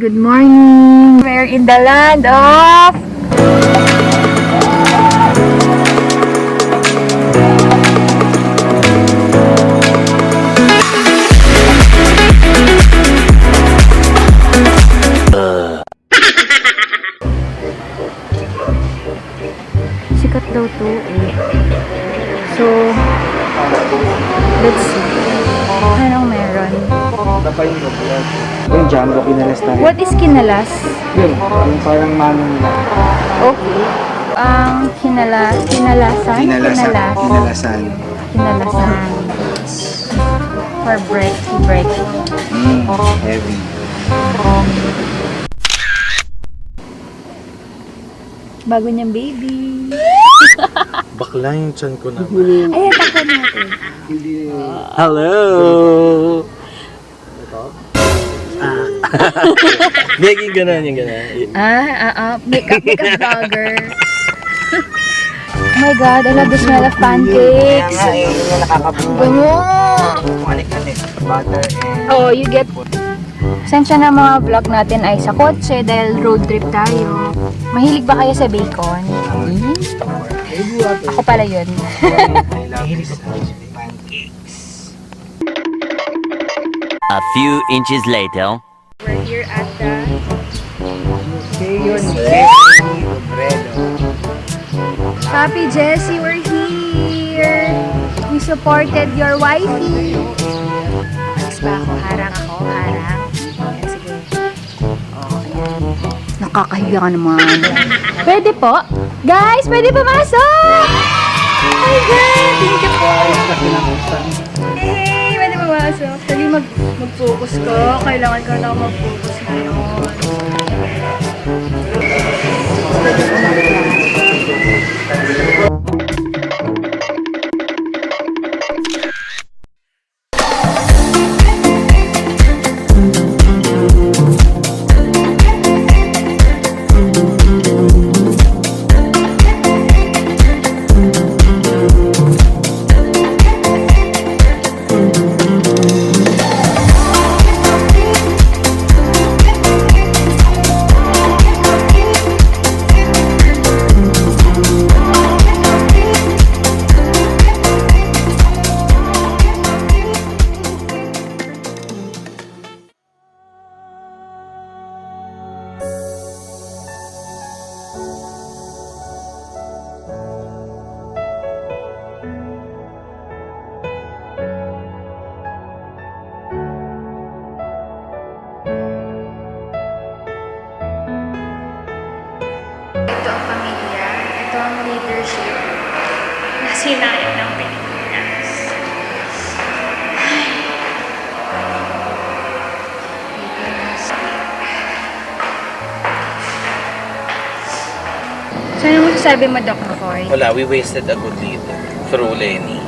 Good morning! We're in the land of... Sikat daw to eh. So, let's see. Anong meron? Yung jumbo, kinalas tayo. What is kinalas? Yun, yung parang manong nila. Okay. Ang kinalasan? Kinalasan. For break. Heavy. Bago niyang baby. Bakla yung tiyan ko na. Ay, takpan natin. Hello! Hindi, yung gano'n. Makeup vlogger. Oh my God, I love the smell of pancakes. Kaya nga, yun yung nakakabuhay. Ganun. Butter and... Oh, you get... Sensya na mga vlog natin ay sa kotse dahil road trip tayo. Mahilig ba kayo sa bacon? Ako pala yun. I love this pancakes. A few inches later. We're here at the... Papi Jessie, we're here! We supported your wifey! Alis ba ako? Harang. Ayan, sige. Oh, ayan. Nakakahiya ka naman. Pwede po? Guys, pwede pumasok! Oh my God! Thank you po! Hey, pwede pumasok. Dali mag-focus ko. Kailangan ko na mag-focus ngayon. Pwede pumasok. Ito ang pamilya, ito ang leadership na sinayang ng Pilipinas. So, ano masasabi mo, Doc Roy? Wala, we wasted a good leader through Lenny.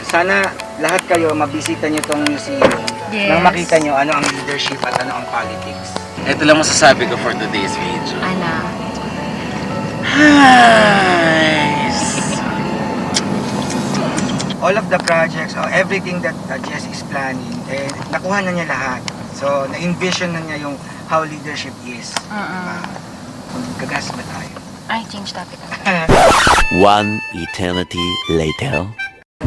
Sana lahat kayo mabisita nyo itong museum. Yes. Nang makita nyo ano ang leadership at ano ang politics. Ito lang masasabi ko for today's video. Ano? All of the projects, everything that Jess is planning, nakuha na niya lahat. So, na-envision na niya yung how leadership is. Gagas ba tayo? Ay, change topic. One eternity later.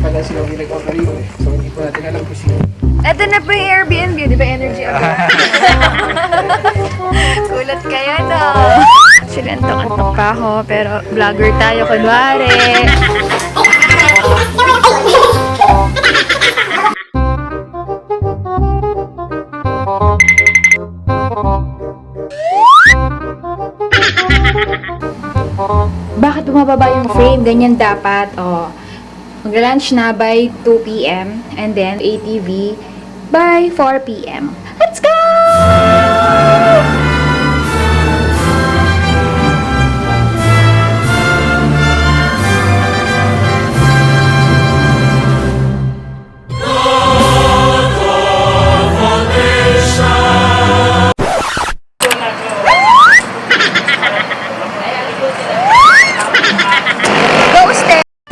Pala silang ginag-operate so hindi po natin alam kung sino. Ito na po yung Airbnb, di ba energy agad? Kulat kayo, no? Sinantok-antok pa ako, pero vlogger tayo, kunwari. Bakit bumababa yung frame? Ganyan dapat, oh. Mag-lunch na by 2 p.m. and then ATV by 4 p.m. Let's go!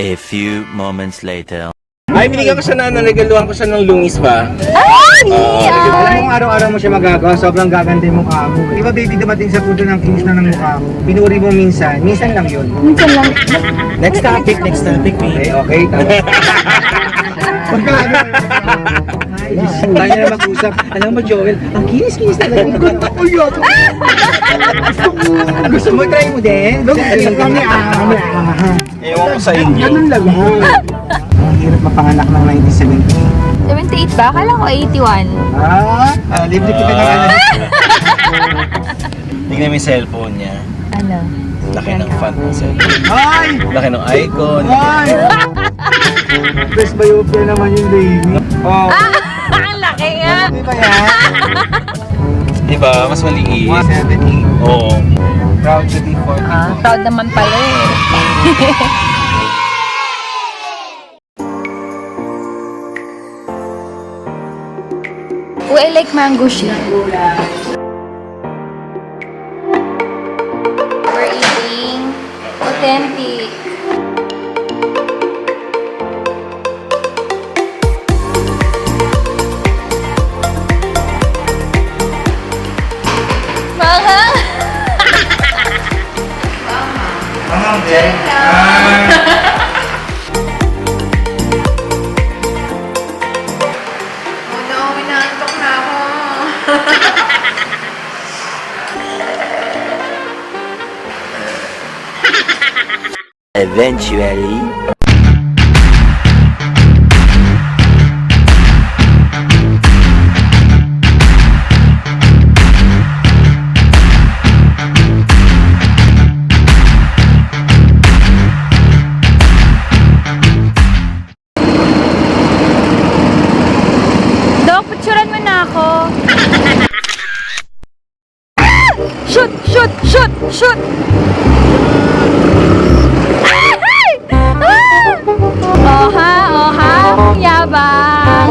A few moments later. Ay, binigyan ko siya na, nagaluhan ko siya ng lungis ba? Ah! Alam mo araw-araw mo siya magagawa, sobrang gaganda yung mukha mo. Di ba baby, dumating sa punto ng kinis na ng mukha mo? Pinuri mo minsan lang yun. Minsan lang. Next topic, Okay, okay. Pagka ano, ay, tayo na mag-usap. Alam mo, Joel, ang kinis-kinis talaga. Uy, gusto mo, try mo din? Kami, Ewan ko sa inyo. Ganun lang. Ang hirap mapanganak ng 1978. 78 ba? Akala ko 81. Libre kita ng ano. Tingnan mo yung cellphone niya. Ano? Laki ng font ng cellphone. Ay! Laki ng icon. Ay! Best biopia naman yung baby. Oh. Ang laki nga! Di ba yan? Diba? Mas maliit. 170. Oo. Proud to be 44. Proud naman pala eh. Oh, I like mango shake. We're eating authentic. Mahal! Ang din. Inaantok na ako. Eventually. Dok, picturean mo na ako. Shoot! Shoot! Shoot! Shoot! Ay! Ah! Oha! Oha! Yabang!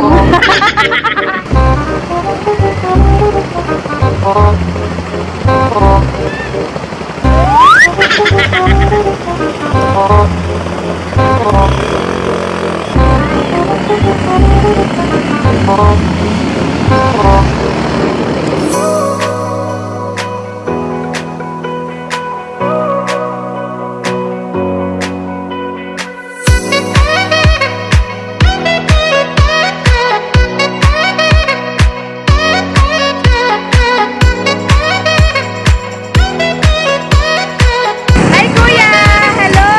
Hi, Kuya! Hello!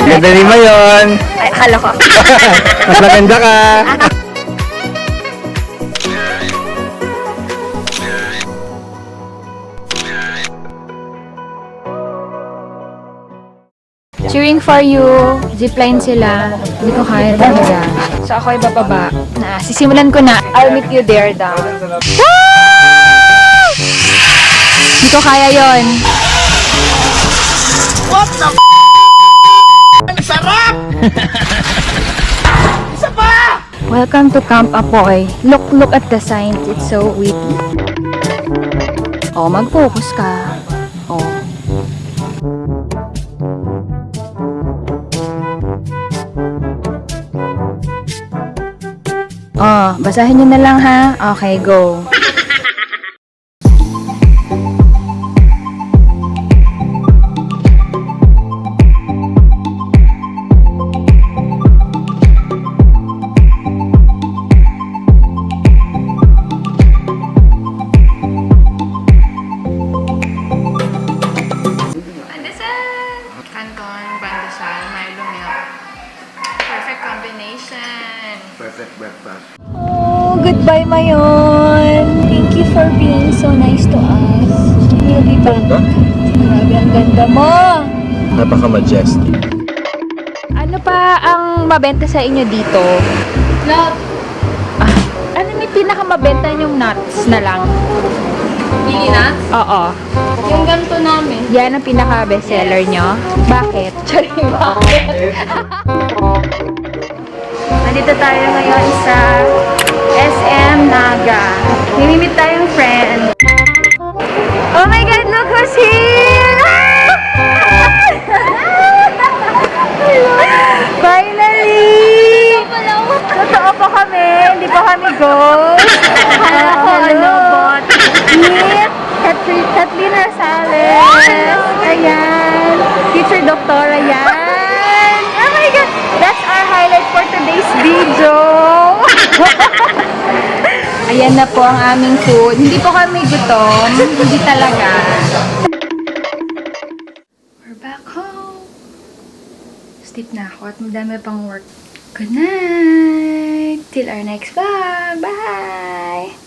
Ganda rin mo yun. Ay, akala ko. Mas maganda ka. Cheering for you. Zipline sila. Hindi ko kaya talaga. So ako ay bababa. Na, sisimulan ko na. I'll meet you there daw. Woo! Hindi ko kaya yon. What the Ang sarap! Isa pa! Welcome to Camp Apoy. Look at the signs. It's so witty. Oh, mag-focus ka. Oh. Oh, basahin nyo na lang ha. Okay, go. Canton, Bandasal, Milo milk. Perfect combination. Perfect breakfast. Oh, goodbye, Mayon. Thank you for being so nice to us. We'll be back. Grabe, ang ganda mo. Napaka-majestic. Ano pa ang mabenta sa inyo dito? Nut. Ano may pinakamabenta yung nuts na lang? Mini nuts. Oo. Yung ganito namin. Yan ang pinaka-bestseller nyo? Bakit? Charing, bakit? Nandito tayo ngayon sa SM Naga. Nimimit tayong friend. Oh my God, look who's here! Ah! Ayan na po ang aming food. Hindi po kami gutom. Hindi talaga. We're back home. Sleep na ako at madami pang work. Good night! Till our next vlog. Bye!